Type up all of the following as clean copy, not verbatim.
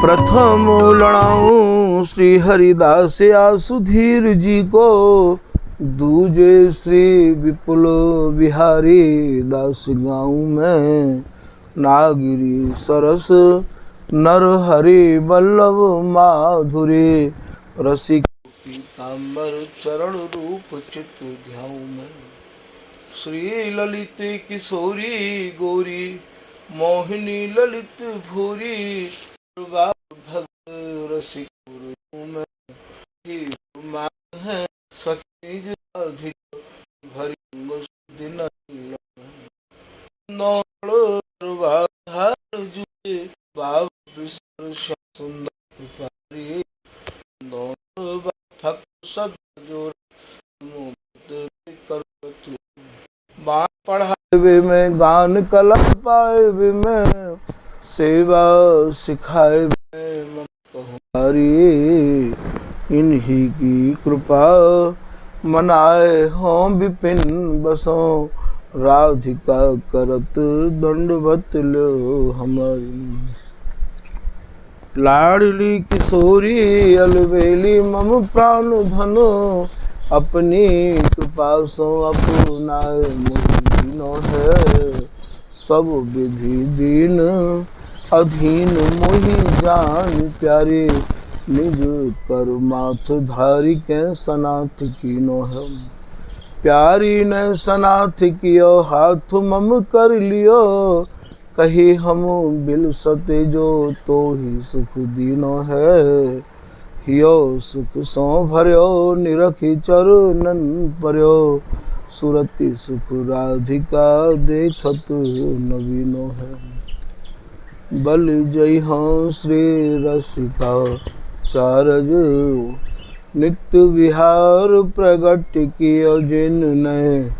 प्रथम लणाऊं श्री हरिदास सुधीर जी को, दूजे श्री विपुल बिहारी दास गाऊं मैं। नागिरी सरस नर हरि वल्लभ माधुरी, रसिक पीताम्बर चरण रूप चित ध्याऊं मैं। श्री ललित किशोरी गौरी, मोहिनी ललित भूरी, भग रसिक में है सखी अधिक भरी दिन जुए बाब सुंदर कृपारी, भक्त सदजोर बाण पढ़ाए वे में, गान कला पाए वे में, सेवा सिखाए वे मन कहूँरी। इन्हीं की कृपा मनाए हों विपिन बसों, राधिका करत दंडवत लो हमारी। लाडली किशोरी अलवेली मम प्राण धनो, अपनी कृपा सो अपनाए मोहिनो है। सब विधि दीन अधीन मोहि जान प्यारे, निज कर माथ धारी के सनाथ कीनो है। प्यारी ने सनाथ कियो हाथ मम कर लियो, कही हम बिल सते जो तो ही सुख दीनो है। हियो सुख सो भर्यो निरखी चरणन पर्यो, सुरति सुख राधिका देखत नवीनो है। बल जय हाँ श्री रसिका चारज, नित्य विहार प्रगट कियो जिन ने,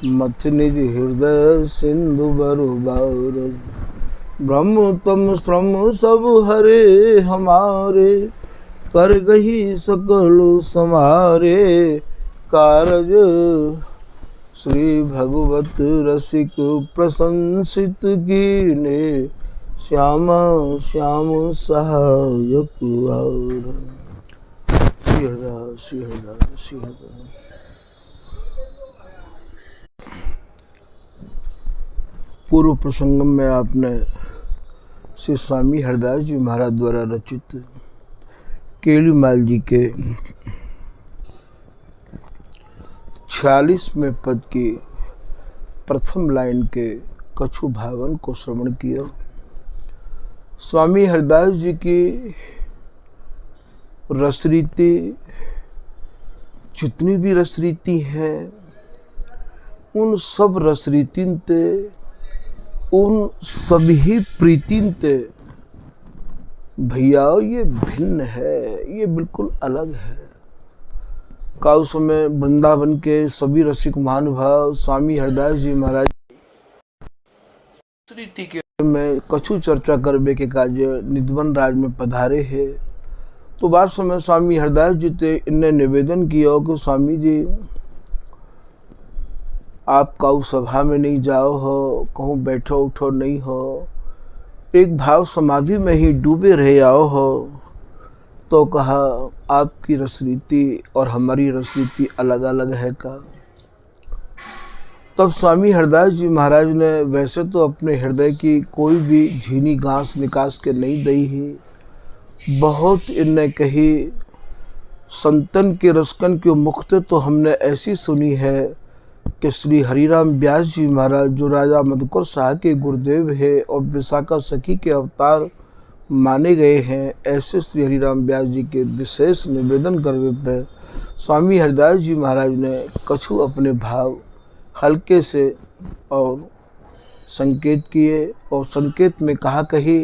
मथ निज हृदय सिंधु बरुबार। ब्रह्म तम श्रम सब हरे हमारे, कर गही सकल समारे। कारज श्री भगवत रसिक प्रशंसित कीने, श्यामा श्याम सहायक और। श्री हरिदास श्री हरिदास श्री हरिदास। पूर्व प्रसंग में आपने श्री स्वामी हरिदास जी महाराज द्वारा रचित केलूमाल जी के 46वें पद की प्रथम लाइन के कछु भावन को श्रवण किया। स्वामी हरिदास जी की रसरीति जितनी भी रसरीति हैं, उन सब रसरीतिन ते, उन सभी प्रीतिन ते भैया ये भिन्न है, ये बिल्कुल अलग है। का उस समय वृंदावन के सभी रसिक महानुभाव स्वामी हरिदास जी महाराज रीति के में कछु चर्चा करबे के कार्य निधवन राज में पधारे है। तो बात समय स्वामी हरिदास जी ते इनने निवेदन किया कि स्वामी जी आप काऊ सभा में नहीं जाओ हो, कहूँ बैठो उठो नहीं हो, एक भाव समाधि में ही डूबे रहे आओ हो। तो कहा आपकी रसरीति और हमारी रसरीति अलग अलग है का। तब स्वामी हरिदास जी महाराज ने वैसे तो अपने हृदय की कोई भी झीनी घास निकास के नहीं दी ही, बहुत इनने कही संतन के रसकन के मुक्त तो हमने ऐसी सुनी है कि श्री हरिराम व्यास जी महाराज जो राजा मधुकर शाह के गुरुदेव है और विशाखा सखी के अवतार माने गए हैं, ऐसे श्री हरिराम व्यास जी के विशेष निवेदन करने पर स्वामी हरिदास जी महाराज ने कछु अपने भाव हल्के से और संकेत किए और संकेत में कहा कही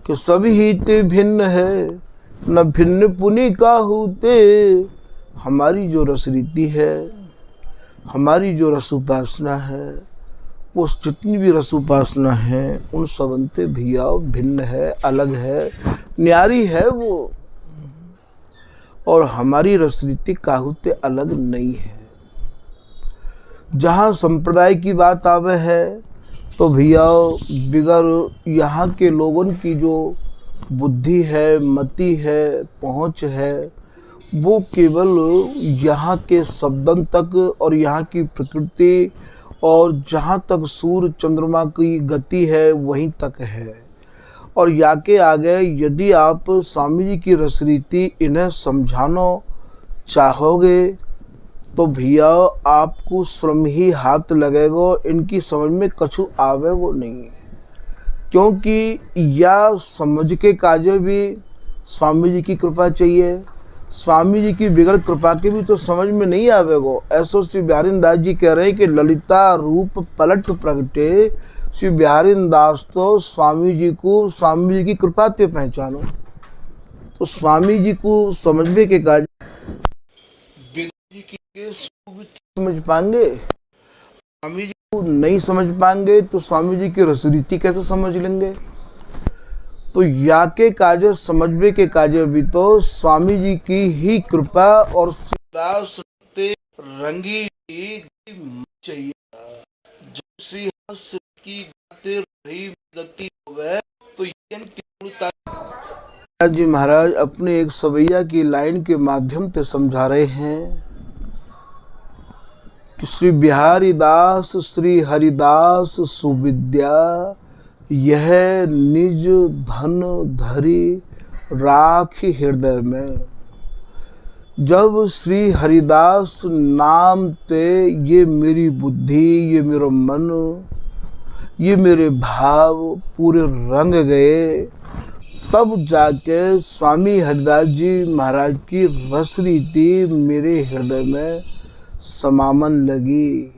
कि सभी ही ते भिन्न है, न भिन्न पुनि का होते। हमारी जो रसरीति है, हमारी जो रसोपासना है, वो जितनी भी रसोपासना है उन सबंते भैया भिन्न है, अलग है, न्यारी है वो। और हमारी रसरीति काहुते अलग नहीं है। जहाँ संप्रदाय की बात आवे है तो भैया बिगर यहाँ के लोगों की जो बुद्धि है, मति है, पहुँच है, वो केवल यहाँ के शब्दन तक और यहाँ की प्रकृति और जहाँ तक सूर्य चंद्रमा की गति है वहीं तक है। और या के आगे यदि आप स्वामी जी की रसरीति इन्हें समझाना चाहोगे तो भैया आपको स्वयं ही हाथ लगेगा, इनकी समझ में कछु आवेगो नहीं। क्योंकि या समझ के काजे भी स्वामी जी की कृपा चाहिए, स्वामी जी की बिगड़ कृपा के भी तो समझ में नहीं आवेगो। ऐसो श्री बिहारी दास जी कह रहे हैं कि ललिता रूप पलट प्रगटे, श्री बिहारी दास तो स्वामी जी की कृपा से पहचानो। तो स्वामी जी को समझने के काज समझ पाएंगे, स्वामी जी को नहीं समझ पाएंगे तो स्वामी जी की रसरीति कैसे समझ लेंगे। तो या के काजे समझने के काजे भी तो स्वामी जी की ही कृपा और रंगी चाहिए। जो श्री हंस की रही गति होवे तो जी महाराज अपने एक सवैया की लाइन के माध्यम से समझा रहे हैं कि श्री बिहारी दास श्री हरिदास सुविद्या, यह निज धन धरी राखी हृदय में। जब श्री हरिदास नाम ते ये मेरी बुद्धि, ये मेरा मन, ये मेरे भाव पूरे रंग गए, तब जाके स्वामी हरिदास जी महाराज की रसरीति मेरे हृदय में समामन लगी,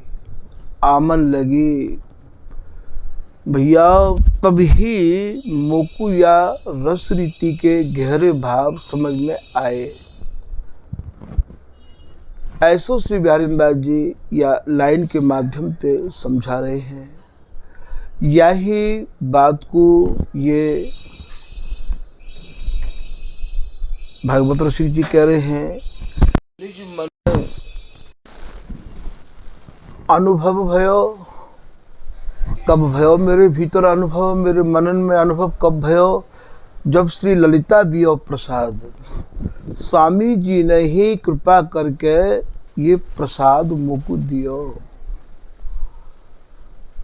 आमन लगी। भैया तभी मोकू या रसरीति के गहरे भाव समझ में आए। ऐसो श्री बिहारी दास जी या लाइन के माध्यम से समझा रहे हैं। यही बात को ये भागवत ऋषि जी कह रहे हैं, निज मन अनुभव भयो, कब भयो मेरे भीतर अनुभव, मेरे मनन में अनुभव कब भयो, जब श्री ललिता दियो प्रसाद। स्वामी जी ने ही कृपा करके ये प्रसाद मुझको दियो।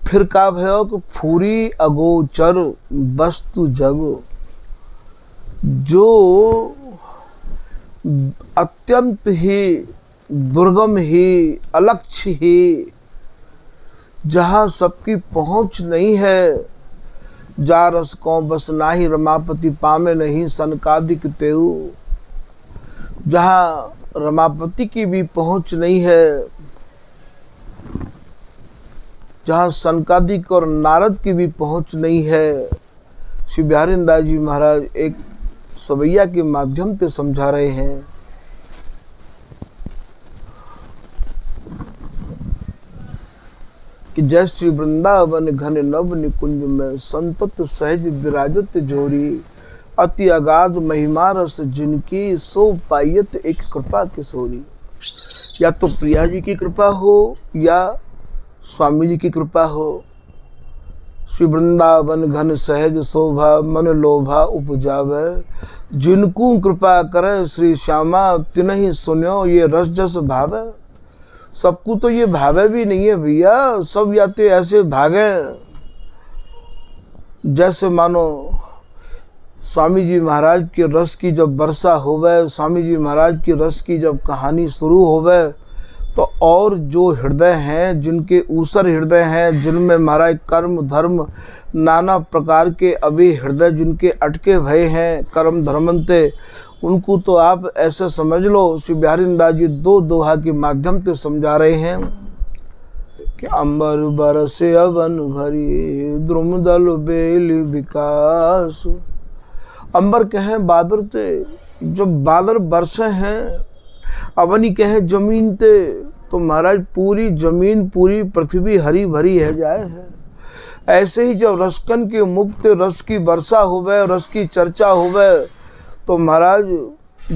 फिर का भयो कि फूरी अगोचर वस्तु जग, जो अत्यंत ही दुर्गम ही अलक्ष्य ही, जहाँ सबकी पहुँच नहीं है, जा रस को बस नाही रमापति पामे नहीं सनकादिक तेऊ, जहाँ रमापति की भी पहुँच नहीं है, जहाँ सनकादिक और नारद की भी पहुँच नहीं है। श्री बिहारी दास जी महाराज एक सवैया के माध्यम से समझा रहे हैं कि जय श्री वृंदावन घन नव निकुंज में संतत सहज विराजत जोरी, अति अगाध महिमा रस जिनकी सो पायत एक कृपा किशोरी। या तो प्रिया जी की कृपा हो या स्वामी जी की कृपा हो। श्री वृंदावन घन सहज शोभा मन लोभा उपजावे, जिनको कृपा करे श्री श्यामा तिन्हि सुन्यो ये रस जस भावे। सबको तो ये भावे भी नहीं है भैया, सब याते ऐसे भागे जैसे मानो स्वामी जी महाराज के रस की जब वर्षा होवे, स्वामी जी महाराज की रस की जब कहानी शुरू होवे तो और जो हृदय हैं, जिनके ऊसर हृदय हैं, जिनमें महाराज कर्म धर्म नाना प्रकार के अभी हृदय जिनके अटके भय हैं कर्म धर्मंते, उनको तो आप ऐसे समझ लो। श्री बिहारी दास जी दो दोहा के माध्यम से समझा रहे हैं कि अंबर बरसे अवन भरी, द्रुमदल बेल विकास। अंबर कहे बादर ते, जब बादर बरसे हैं, अवनी कहे जमीन ते, तो महाराज पूरी जमीन पूरी पृथ्वी हरी भरी है जाए है। ऐसे ही जब रसकन के मुक्त रस की वर्षा होवे, रस की चर्चा होवे, तो महाराज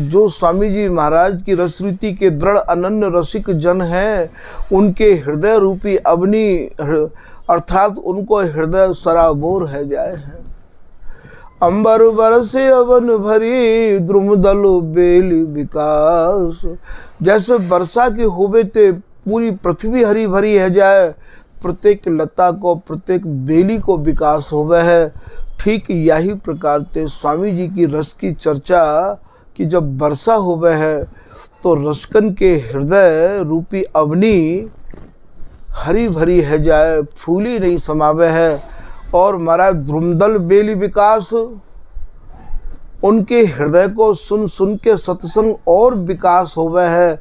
जो स्वामी जी महाराज की रसरीति के दृढ़ अनन्य रसिक जन हैं, उनके हृदय रूपी अवनी अर्थात उनको हृदय सराबोर है जाए है। अंबर बरसे अवन भरी द्रुमदल बेली विकास। जैसे वर्षा की होवे ते पूरी पृथ्वी हरी भरी है जाए, प्रत्येक लता को प्रत्येक बेली को विकास होवे है, ठीक यही प्रकार से स्वामी जी की रस की चर्चा की जब वर्षा होवे है तो रसकन के हृदय रूपी अवनी हरी भरी है जाए, फूली नहीं समावे है। और महाराज द्रुमदल बेली विकास, उनके हृदय को सुन सुन के सत्संग और विकास होवे है,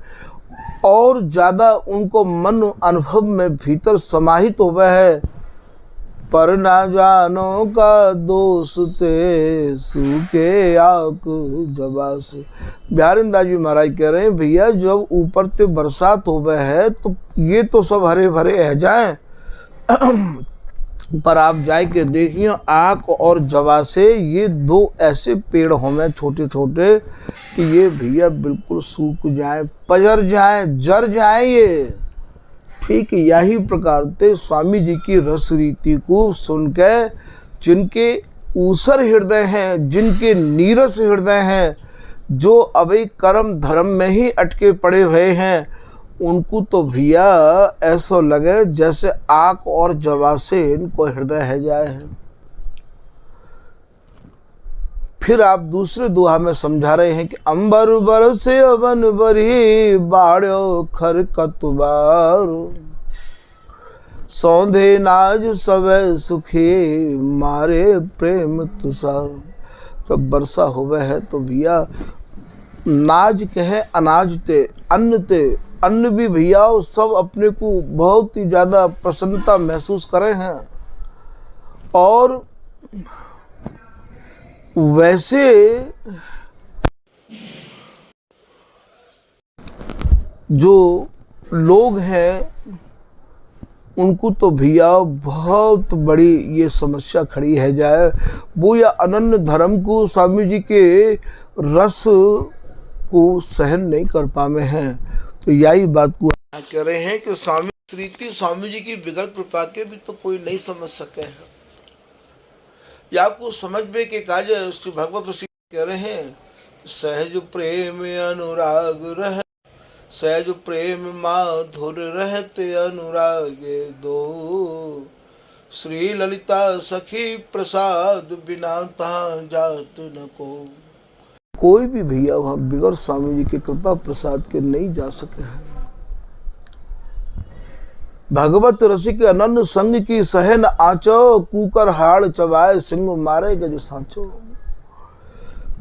और ज़्यादा उनको मन अनुभव में भीतर समाहित होवे है। पर ना जानो का दोष ते सूखे आक जबा से। बिहारिंदा जी महाराज कह रहे हैं भैया जब ऊपर से बरसात होवे है तो ये तो सब हरे भरे है जाए, पर आप जाए के देखिए आक और जवा से ये दो ऐसे पेड़ होंगे छोटे छोटे कि ये भैया बिल्कुल सूख जाए, पजर जाए, जर जाए ये। ठीक यही प्रकार से स्वामी जी की रस रीति को सुन के जिनके ऊसर हृदय हैं, जिनके नीरस हृदय हैं, जो अभी कर्म धर्म में ही अटके पड़े हुए हैं, उनको तो भैया ऐसा लगे जैसे आक और जवा से इनको हृदय है जाए है। फिर आप दूसरे दोहा में समझा रहे हैं कि अंबर बरसे अवन बरी बाड़ो खर कतुबारो, सौंधे नाज सवे सुखी मारे प्रेम तुषार। जब वर्षा होवे है तो भैया नाज कहे अनाज ते, अन्न ते, अन्न भी भैया सब अपने को बहुत ही ज़्यादा प्रसन्नता महसूस करे हैं। और वैसे जो लोग हैं उनको तो भैया बहुत बड़ी ये समस्या खड़ी है जाए, वो या अनन्य धर्म को स्वामी जी के रस को सहन नहीं कर पाए हैं। तो यही बात को कह रहे हैं कि स्वामी रीति स्वामी जी की बिगड़ कृपा के भी तो कोई नहीं समझ सके हैं, या को समझ में के काज श्री भगवत ऋषि कह रहे हैं सहज प्रेम अनुराग रह, सहज प्रेम माधुर रहते अनुरागे दो, श्री ललिता सखी प्रसाद बिना तहाँ जात न को। कोई भी भैया वहाँ बिगड़ स्वामी जी की कृपा प्रसाद के नहीं जा सके हैं। भगवत रसिक अनन्य संग की सहन आचो, कूकर हाड़ चबाए सिंह मारे गज साचो।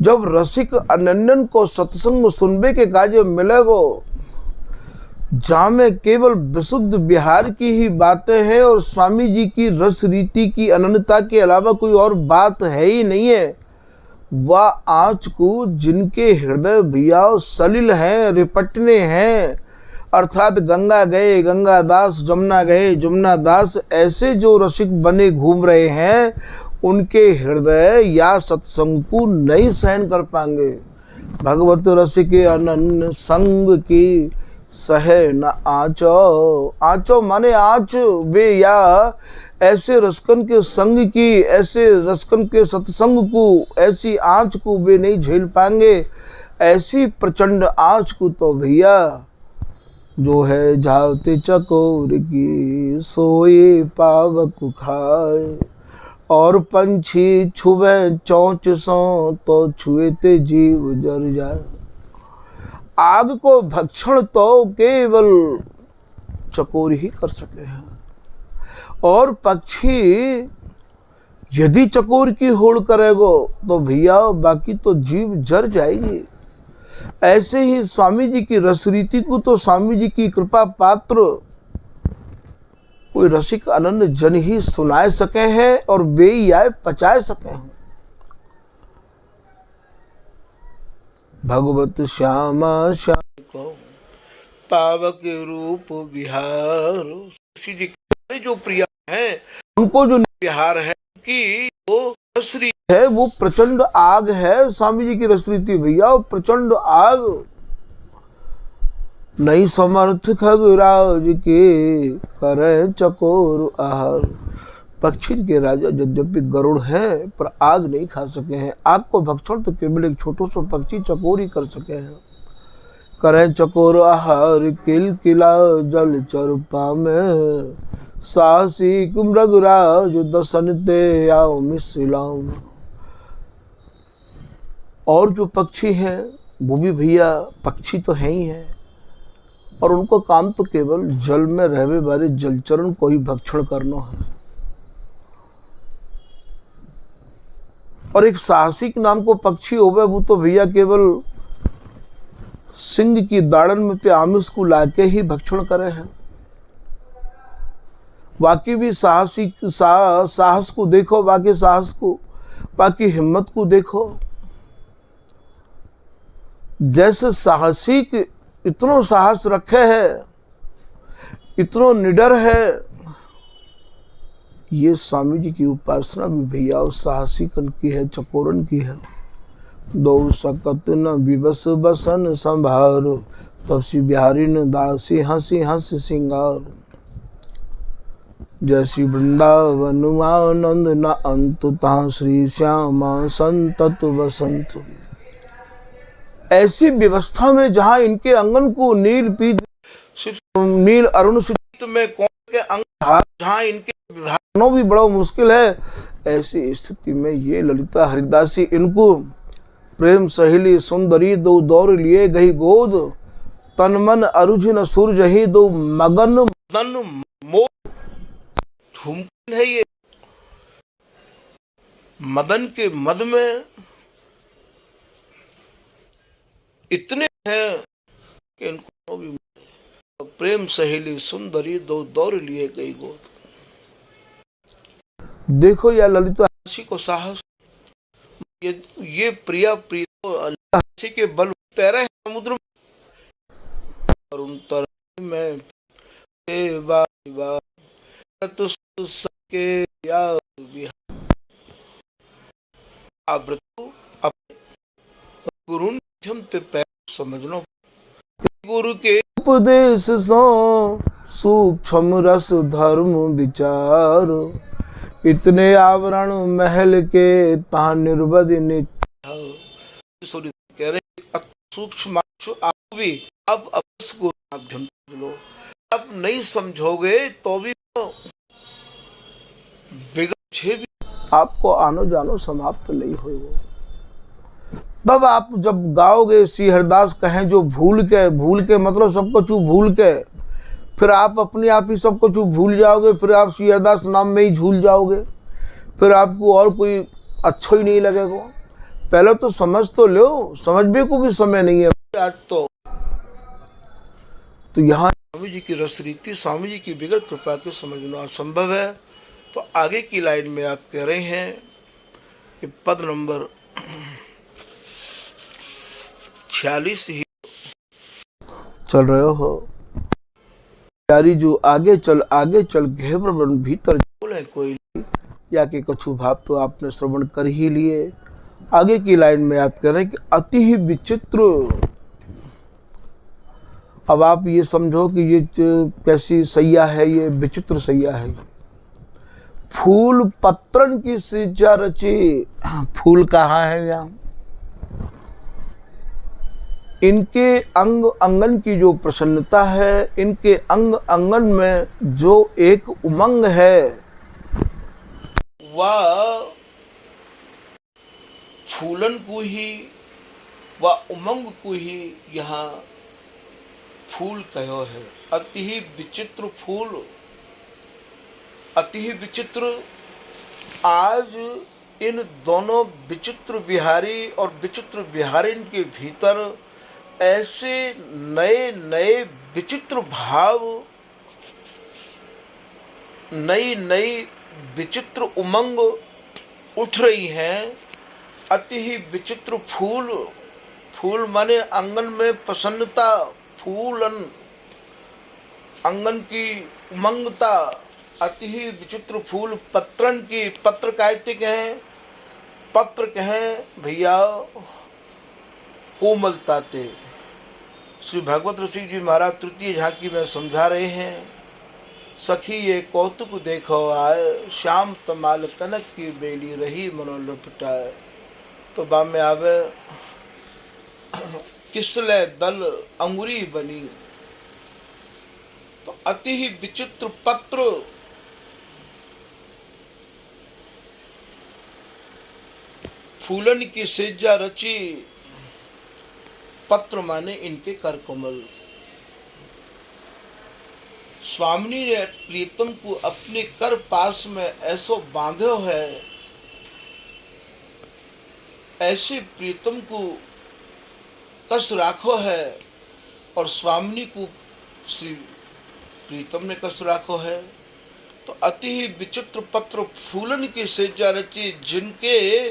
जब रसिक अनन्यन को सत्संग सुनबे के काज मिलेगो, जहाँ में केवल विशुद्ध बिहार की ही बातें हैं और स्वामी जी की रस रीति की अनन्यता के अलावा कोई और बात है ही नहीं है, वह आँच को जिनके हृदय भैया सलिल हैं, रिपटने हैं, अर्थात गंगा गए गंगा दास, जमुना गए जमुना दास, ऐसे जो रसिक बने घूम रहे हैं, उनके हृदय या सत्संग को नहीं सहन कर पाएंगे। भगवत रसिक अनन्य संग की सहे न आँचो, आँचो माने आँच वे, या ऐसे रसकन के संग की, ऐसे रसकन के सत्संग को, ऐसी आँच को वे नहीं झेल पाएंगे। ऐसी प्रचंड आँच को तो भैया जो है जाते चकोर की सोए पावक खाए, और पंछी छुए चौंच सो तो छुए ते जीव जर जाए। आग को भक्षण तो केवल चकोर ही कर सके हैं, और पक्षी यदि चकोर की होड़ करेगो तो भैया बाकी तो जीव जर जाएगी। ऐसे ही स्वामी जी की रस रीति को तो स्वामी जी की कृपा पात्र कोई रसिक अनन्य जन ही सुनाए सके हैं और वे ही आए पचाए सके हैं। भगवत श्यामा श्याम को पावक रूप बिहार, जी जो प्रिया है उनको जो बिहार है कि वो रसरी है, वो प्रचंड आग है। स्वामी जी की रसरीति भैया प्रचंड आग। नहीं समर्थ खगराज के करे चकोर आहार, पक्षी के राजा यद्यपि गरुड़ हैं पर आग नहीं खा सके हैं। आग को भक्षण तो केवल एक छोटो सा पक्षी चकोर ही कर सके हैं। करें चकोर आहार किल किला जल चरुपा में, साहसी मृगराज दसन ते आओ मिथिलाम। और जो पक्षी हैं वो भी भैया पक्षी तो हैं ही हैं, और उनको काम तो केवल जल में रहने वाले जलचरण को ही भक्षण करना है। और एक साहसिक नाम को पक्षी होवे वो तो भैया केवल सिंह की दाड़न में ते आमिष को लाके ही भक्षण करे हैं। बाकी भी साहस को देखो, बाकी साहस को, बाकी हिम्मत को देखो। जैसे साहसिक इतनो साहस रखे है, इतनो निडर है, ये स्वामी जी की उपासना भी भैया और साहसिकन की है, चकोरन की है। दो सकत न विवश बसन संभार, तसी बिहारी न दासी हंसी हंसी सिंगार। जैसी वृंदावन आनंद न अंत, तहाँ श्री श्यामा संतत बसंत। ऐसी व्यवस्था में जहाँ इनके अंगन को नील अरुण सुचित में कौन के अंग, जहाँ इनके विभागना भी बड़ा मुश्किल है, ऐसी स्थिति में ये ललिता हरिदासी इनको प्रेम सहेली सुंदरी दो दौर लिए गई गोद, तन मन अरुझिन सूरज ही दो मगन मदन मोह। धूमकेन है ये, मदन के मद में इतने हैं कि इनको भी प्रेम सहेली सुंदरी दो दौर लिए गई गोद। देखो या ललिता हंसी को साहस, ये प्रिया हंसी के बल तैरे हैं समुद्र में, और उन तरह में गुरु समझनो। गुरु के उपदेश सो सूक्ष्म रस धर्म विचार, इतने आवरण महल के ता निर्बद कह रहे सूक्ष्म आप भी अब माध्यम लो, अब नहीं समझोगे तो भी बिगड़े भी आपको आनो जानो समाप्त नहीं होगा। तब आप जब गाओगे श्री हरिदास कहें जो भूल के मतलब सब कुछ भूल के, फिर आप अपने आप ही सब कुछ भूल जाओगे, फिर आप श्री हरिदास नाम में ही झूल जाओगे, फिर आपको और कोई अच्छा ही नहीं लगेगा। पहले तो समझ तो लो, समझने को भी समय नहीं है आज तो यहाँ स्वामी जी की रस रीति, स्वामी जी की बिगड़ कृपा के समझना असंभव है। तो आगे की लाइन में आप कह रहे हैं कि पद नंबर 46 ही चल रहे हो प्यारी जो आगे चल घेवर वन भीतर बोले कोई, या के कछु भाव तो आपने श्रवण कर ही लिए। आगे की लाइन में आप कह रहे हैं कि अति ही विचित्र। अब आप ये समझो कि ये कैसी सैया है, ये विचित्र सैया है। फूल पत्रन की सज्जा रची, फूल कहाँ है यहाँ? इनके अंग अंगन की जो प्रसन्नता है, इनके अंग अंगन में जो एक उमंग है, वह फूलन को ही, वह उमंग को ही यहाँ फूल कहो है। अति ही विचित्र फूल, अति ही विचित्र। आज इन दोनों विचित्र बिहारी और विचित्र बिहारिन के भीतर ऐसे नए नए विचित्र भाव, नई नई विचित्र उमंग उठ रही हैं। अति ही विचित्र फूल, फूल माने आंगन में प्रसन्नता, फूलन आंगन की उमंगता। अति ही विचित्र फूल पत्रन की, पत्र कहते कहें, पत्र कहें भैया कोमलता ते। श्री भगवत ऋषि जी महाराज तृतीय झांकी में समझा रहे हैं सखी ये कौतुक देखो आए, श्याम तमाल कनक की बेली रही मनो लुपटाए। तो बा में आवे किसले दल अंगुरी बनी, तो अति ही विचित्र पत्र फूलन की सेजा रची। पत्र माने इनके कर कमल। स्वामिनी ने प्रीतम को अपने कर पास में ऐसो बांधो है, ऐसे प्रीतम को कस राखो है, और स्वामिनी को श्री प्रीतम ने कस राखो है। तो अति ही विचित्र पत्र फूलन की सेजा रची, जिनके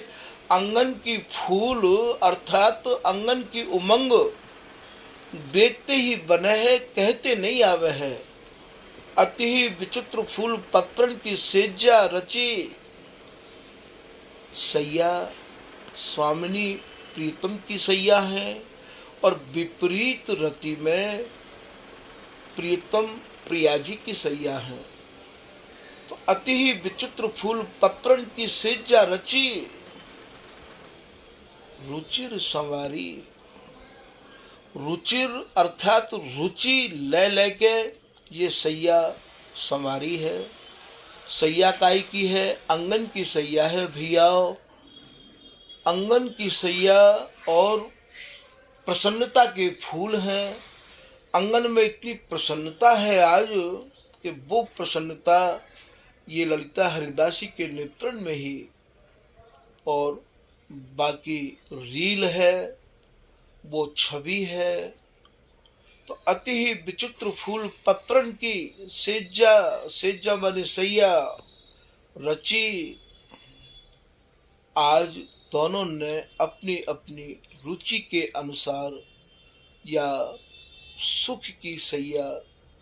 अंगन की फूल अर्थात अंगन की उमंग देखते ही बने है, कहते नहीं आवे है। अति ही विचित्र फूल पत्रन की सेजा रची। सैया स्वामिनी प्रीतम की सैया है, और विपरीत रति में प्रीतम प्रिया जी की सैया है। तो अति ही विचित्र फूल पत्रन की सेजा रची, रुचिर संवारी। रुचिर अर्थात रुचि ले लेके ये सैया संवारी है। सैया काय की है? अंगन की सैया है भैया। अंगन की सैया और प्रसन्नता के फूल हैं। अंगन में इतनी प्रसन्नता है आज कि वो प्रसन्नता ये ललिता हरिदासी के नेत्रण में ही, और बाकी रील है वो छवि है। तो अति ही विचित्र फूल पत्रन की सेजा, सेजा माने सैया रची। आज दोनों ने अपनी अपनी रुचि के अनुसार या सुख की सैया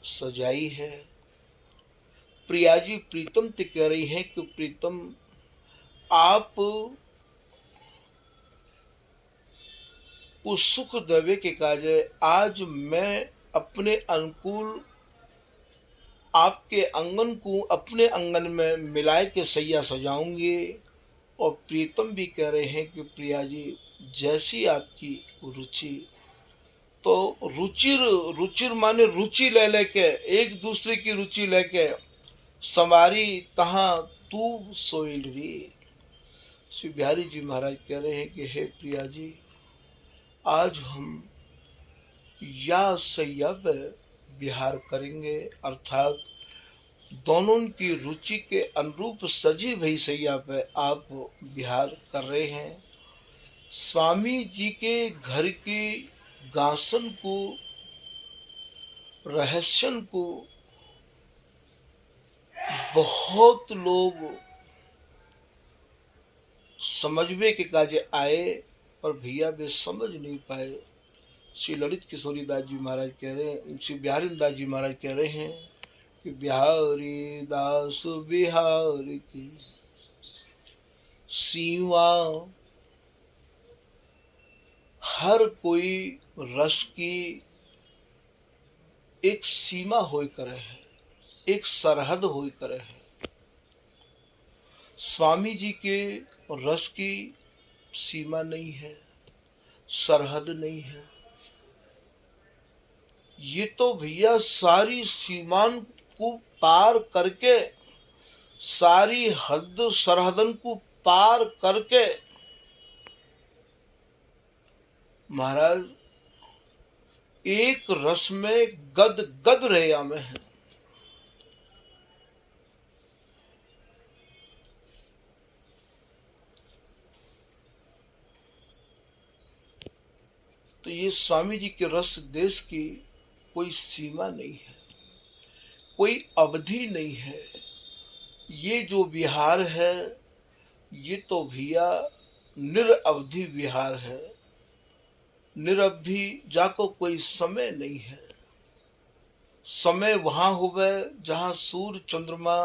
सजाई है। प्रिया जी प्रीतम से कह रही हैं कि प्रीतम आप उस सुख देवे के काजे आज मैं अपने अनुकूल आपके अंगन को अपने अंगन में मिलाए के सैया सजाऊंगी। और प्रीतम भी कह रहे हैं कि प्रिया जी जैसी आपकी रुचि। तो रुचिर, रुचिर माने रुचि ले लेके, एक दूसरे की रुचि लेके संवारी तहाँ तू सोइलवी। श्री बिहारी जी महाराज कह रहे हैं कि हे प्रिया जी आज हम या सैया पे विहार करेंगे, अर्थात दोनों की रुचि के अनुरूप सजी भई सैया पे आप विहार कर रहे हैं। स्वामी जी के घर की गासन को, रहस्यन को बहुत लोग समझवे के काजे आए, पर भैया वे समझ नहीं पाए। श्री ललित किशोरी दास जी महाराज कह रहे हैं, श्री बिहारी दास जी महाराज कह रहे हैं कि बिहारी दास बिहारी की सीमा, हर कोई रस की एक सीमा होई करे है, एक सरहद होई करे है। स्वामी जी के रस की सीमा नहीं है, सरहद नहीं है। ये तो भैया सारी सीमान को पार करके, सारी हद सरहदन को पार करके महाराज एक रस में गद गद रहे में है। तो ये स्वामी जी के रस देश की कोई सीमा नहीं है, कोई अवधि नहीं है। ये जो विहार है ये तो भैया निरअवधि विहार है। निरअवधि जाको कोई समय नहीं है। समय वहां होवे जहां सूर्य चंद्रमा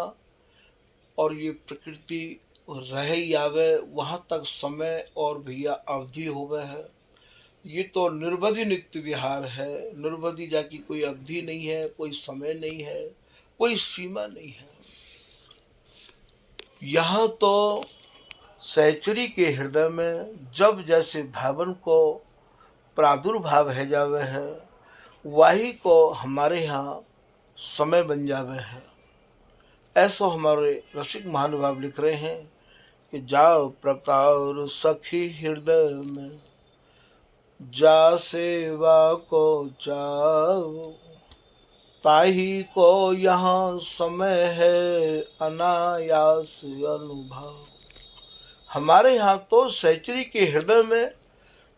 और ये प्रकृति रह आवे, वहां तक समय और भैया अवधि होवे है। ये तो निर्वधि नित्य विहार है। निर्वधि जाकी कोई अवधि नहीं है, कोई समय नहीं है। कोई सीमा नहीं है। यहाँ तो सहचरी के हृदय में जब जैसे भावन को प्रादुर्भाव है जावे है, वही को हमारे यहाँ समय बन जावे है। ऐसा हमारे रसिक महानुभाव लिख रहे हैं कि जाओ प्रकार सखी हृदय में, जा सेवा को जाओ, ताही को यहाँ समय है अनायास अनुभव। हमारे यहाँ तो सहचरी के हृदय में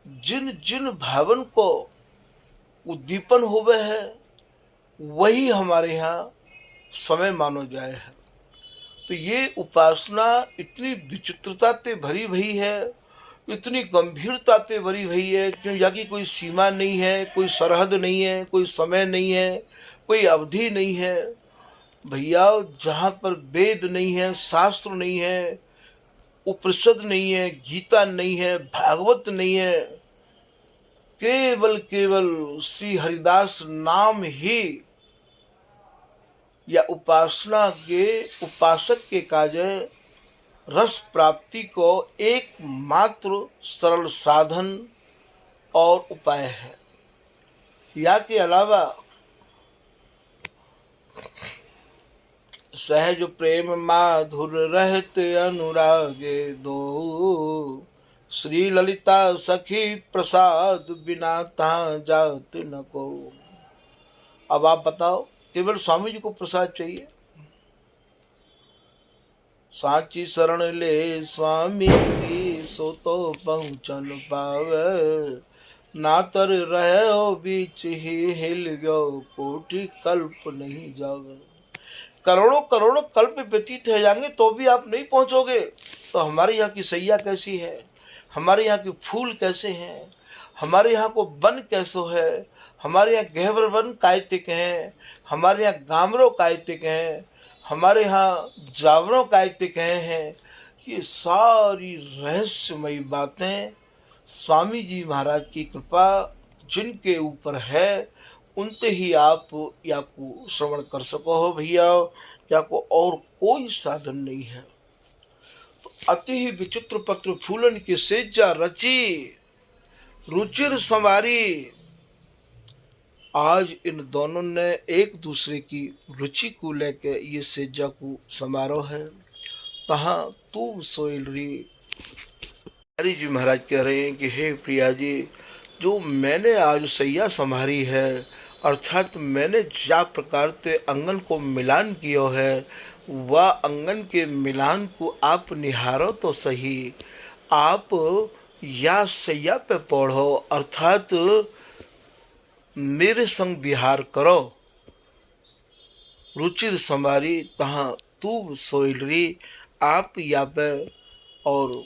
जिन जिन भावन को उद्दीपन होवे है, वही हमारे यहाँ समय मानो जाए है। तो ये उपासना इतनी विचित्रता से भरी हुई है, इतनी गंभीरता से भरी हुई है, क्यों जाकि कोई सीमा नहीं है, कोई सरहद नहीं है, कोई समय नहीं है, कोई अवधि नहीं है। भैया जहाँ पर वेद नहीं है, शास्त्र नहीं है, उपनिषद नहीं है, गीता नहीं है, भागवत नहीं है, केवल केवल श्री हरिदास नाम ही या उपासना के उपासक के कार्य रस प्राप्ति को एकमात्र सरल साधन और उपाय है। या के अलावा सहज प्रेम माधुर रहते अनुरागे दो, श्री ललिता सखी प्रसाद बिना तहाँ जात न को। अब आप बताओ, केवल स्वामी जी को प्रसाद चाहिए? साची शरण ले स्वामी की सो तो पहुँचन पावे, ना तर रहे हो बीच ही हिल गयो कोटि कल्प नहीं जावे। करोड़ों करोड़ों कल्प व्यतीत हो जाएंगे तो भी आप नहीं पहुंचोगे। तो हमारे यहाँ की सैया कैसी है, हमारे यहाँ के फूल कैसे हैं, हमारे यहाँ को वन कैसो है, हमारे यहाँ गहवर वन कायतिक हैं, हमारे यहाँ गामरों कायतिक हैं, हमारे यहाँ जावरों कायतिक हैं। ये सारी रहस्यमयी बातें स्वामी जी महाराज की कृपा जिनके ऊपर है, उनते ही आप या को श्रवण कर सको हो भैया, या को और कोई साधन नहीं है। तो अति ही विचित्र पत्र फूलन की सेजा रची, रुचिर संवारी। आज इन दोनों ने एक दूसरे की रुचि को लेकर ये सेजा को समारोह है। तहाँ तू सोइल री। हरि जी महाराज कह रहे हैं कि हे प्रिया जी, जो मैंने आज सैया संभारी है, अर्थात मैंने जा प्रकार से अंगन को मिलान किया है, वह अंगन के मिलान को आप निहारो तो सही। आप या सैया पे पढ़ो, अर्थात मेरे संग विहार करो। रुचिर समारी तहाँ तू सोइलरी। आप या पे और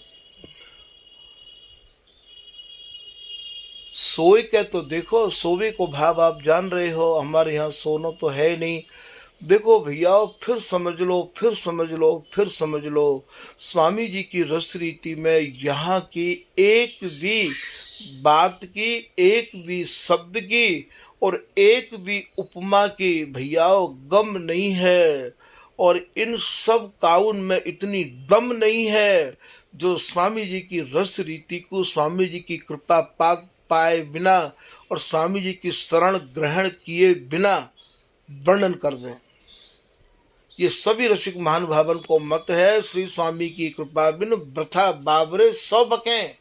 सोए के तो देखो, सोवे को भाव आप जान रहे हो, हमारे यहाँ सोना तो है नहीं। देखो भैया, फिर समझ लो, फिर समझ लो, फिर समझ लो। स्वामी जी की रस रीति में यहाँ की एक भी बात की, एक भी शब्द की और एक भी उपमा की भैया गम नहीं है। और इन सब काउन में इतनी दम नहीं है जो स्वामी जी की रस रीति को, स्वामी जी की कृपा पाए बिना और स्वामी जी की शरण ग्रहण किए बिना वर्णन कर दें। ये सभी रसिक महानुभावन को मत है। श्री स्वामी की कृपा बिन वृथा बाबरे सौ बकें,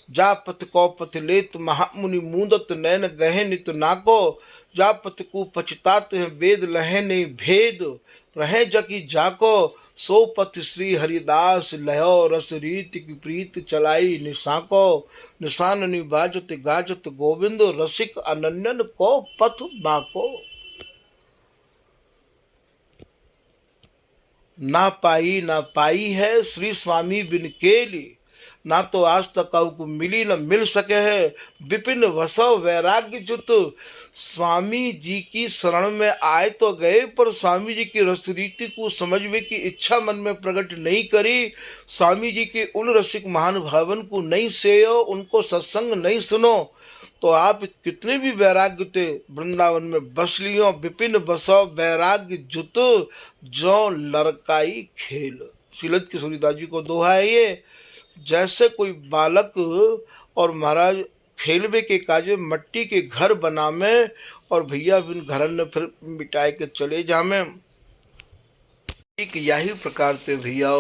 जा पथ को पथ लेत महामुनि मूंदत नैन गहे नित नाको, जा पथ को पछतात हैं वेद लहे नहीं भेद, रहे जकी जाको सो पथ श्री हरिदास लहो रस रीत की प्रीत चलाई निशाको, निशान निबाजत गाजत गोविंद रसिक अनन्यन को पथ बाको। ना पाई है श्री स्वामी बिन केली, ना तो आज तक को मिली न मिल सके है। विपिन वसव वैराग्य जुत, स्वामी जी की शरण में आए तो गए, पर स्वामी जी की रस रीति को समझने की इच्छा मन में प्रकट नहीं करी। स्वामी जी के उन रसिक महानुभावन को नहीं सेयो, उनको सत्संग नहीं सुनो, तो आप कितने भी वैराग्य थे वृंदावन में बस लियो, विपिन बसो वैराग्य जुत जो लड़काई खेल। श्रीलत किशोरीदास जी को दोहा है ये। जैसे कोई बालक और महाराज खेलवे के काजे मट्टी के घर बनामे और भैया बिन घरन ने फिर मिटाए के चले जामे। एक यही प्रकार से भैया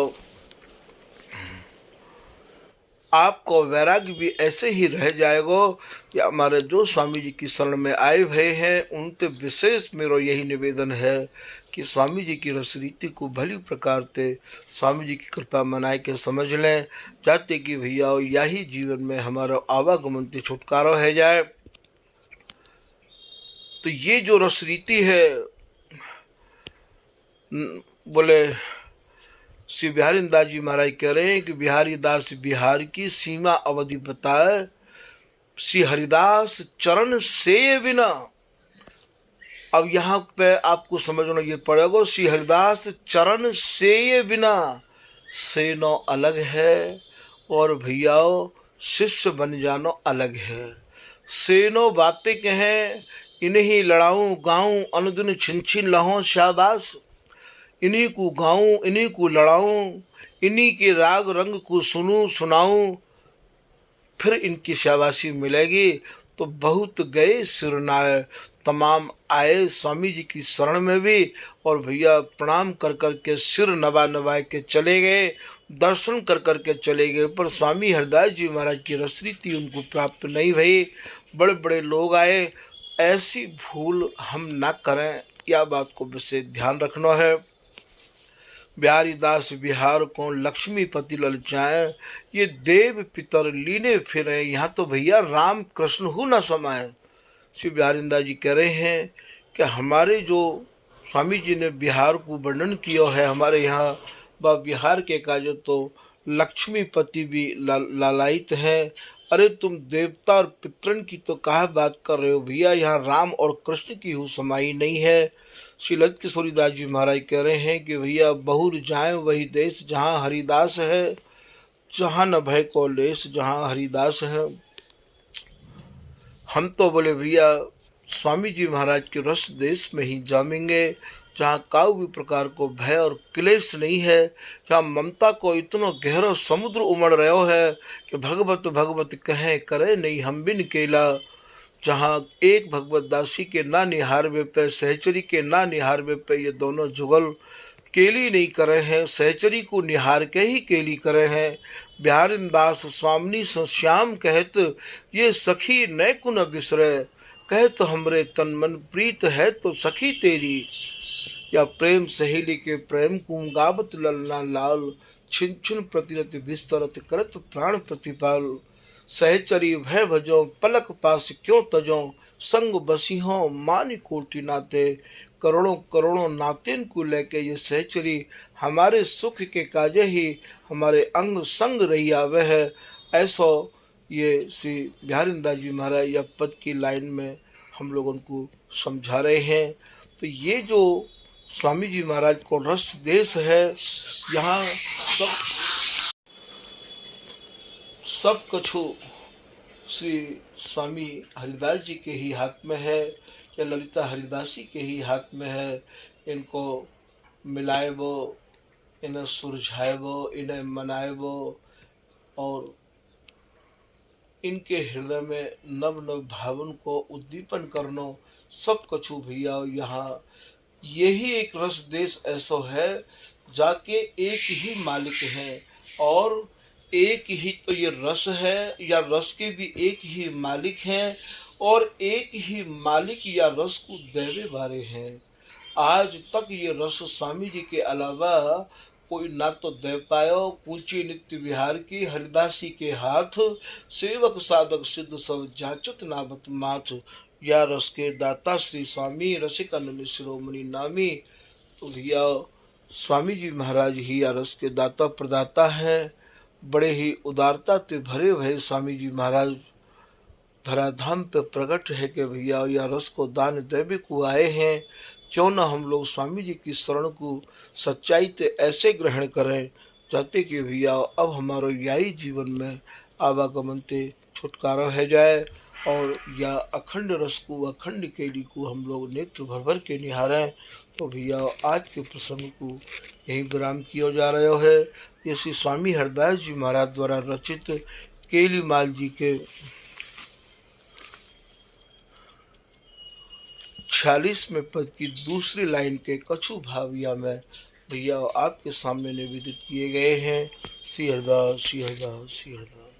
आपको वैराग्य भी ऐसे ही रह जाएगा कि हमारे जो स्वामी जी की शरण में आए हुए हैं उनसे विशेष मेरा यही निवेदन है कि स्वामी जी की रस रीति को भली प्रकार से स्वामी जी की कृपा मनाए के समझ लें, जाते कि भैया यही जीवन में हमारा आवागमन से छुटकारा है जाए। तो ये जो रस रीति है, बोले श्री बिहारी दास जी महाराज कह रहे हैं कि बिहारी दास बिहार की सीमा अवधि बताए, श्री हरिदास चरण से बिना। अब यहाँ पे आपको समझना ये पड़ेगा, श्री हरिदास चरण से बिना सेनो अलग है और भैया शिष्य बन जानो अलग है। सेनो बातें कहें, इन्हीं लड़ाऊं गाऊं अनुदिन छिन छिन लहो शाबाश, इन्हीं को गाऊं इन्हीं को लड़ाऊं, इन्हीं के राग रंग को सुनूं सुनाऊं, फिर इनकी शाबाशी मिलेगी। तो बहुत गए सिरनाए, तमाम आए स्वामी जी की शरण में भी और भैया प्रणाम कर कर के सिर नवा नवाए के चले गए, दर्शन कर कर के चले गए, पर स्वामी हरिदास जी महाराज की रसरीति उनको प्राप्त नहीं भई। बड़े बड़े लोग आए, ऐसी भूल हम ना करें, क्या बात को विशेष ध्यान रखना है। बिहारी दास बिहार को लक्ष्मीपति ललचाए, ये देव पितर लीने फिरे, यहाँ तो भैया राम कृष्ण हो न समाए। श्री बिहारी दास जी कह रहे हैं कि हमारे जो स्वामी जी ने बिहार को वर्णन किया है, हमारे यहाँ व बिहार के काजो तो लक्ष्मीपति भी लालायित है। अरे तुम देवता और पितरन की तो कहा बात कर रहे हो भैया, यहाँ राम और कृष्ण की हूँ समाई नहीं है। श्री ललित किशोरीदास जी महाराज कह रहे हैं कि भैया बहुर जाए वही देश जहाँ हरिदास है, जहाँ न भय को लेस जहाँ हरिदास है। हम तो बोले भैया स्वामी जी महाराज के रस देश में ही जामेंगे, जहाँ काऊ भी प्रकार को भय और क्लेश नहीं है, जहाँ ममता को इतना गहरा समुद्र उमड़ रहा है कि भगवत भगवत कहें करे नहीं हम बिन केला, जहाँ एक भगवत दासी के ना निहारवे पे सहचरी के ना निहारवे पे ये दोनों जुगल केली नहीं करे हैं, सहचरी को निहार के ही केली करे हैं। बिहारी दास स्वामिनी श्याम कहत ये सखी न कुन बिसरे, कहत हमरे तन मन प्रीत है तो सखी तेरी, या प्रेम सहेली के प्रेम को गावत ललना लाल, छिन छिन प्रतिरत विस्तरत करत प्राण प्रतिपाल, सहचरी भय भजो पलक पास क्यों तजो, संग बसीहो मान कोटि नाते, करोड़ों करोड़ों नातिन को लेके ये सहचरी हमारे सुख के काजे ही हमारे अंग संग रही आवे है। ऐसा ये श्री बिहारी दास जी महाराज या पद की लाइन में हम लोग उनको समझा रहे हैं। तो ये जो स्वामी जी महाराज को रस देश है, यहाँ सब कछु श्री स्वामी हरिदास जी के ही हाथ में है या ललिता हरिदासी के ही हाथ में है। इनको मिलाएबो, इन्हें सुलझाएबो, इन्हें मनाएबो और इनके हृदय में नव नव भावन को उद्दीपन करनो, सब कछु भैया यहाँ यही एक रस देश ऐसा है जाके एक ही मालिक हैं और एक ही तो ये रस है या रस के भी एक ही मालिक हैं और एक ही मालिक या रस को देवे बारे हैं। आज तक ये रस स्वामी जी के अलावा कोई ना तो दे पायो। पूछी नित्य विहार की हरिदासी के हाथ, सेवक साधक सिद्ध सब जाचत नाबत माथ, या रस के दाता श्री स्वामी रसिक अनन्य शिरोमणि नामी। तो भैया स्वामी जी महाराज ही या रस के दाता प्रदाता हैं। बड़े ही उदारता से भरे हुए स्वामी जी महाराज धराधाम पे प्रकट है कि भैया या रस को दान देवे को आए हैं। क्यों न हम लोग स्वामी जी की शरण को सच्चाई से ऐसे ग्रहण करें जाते कि भैया अब हमारा यही जीवन में आवागमन से छुटकारा है जाए। और या अखंड रस को, अखंड केली को हम लोग नेत्र भर भर के निहारें। तो भैया आज के प्रसंग को यहीं विराम किया जा रहा है। ये श्री स्वामी हरदास जी महाराज द्वारा रचित केलीमाल जी के 46वें पद की दूसरी लाइन के कछु भाविया में भैया आपके सामने निवेदित किए गए हैं। श्री हरदास, श्री हरदास, श्री हरदास।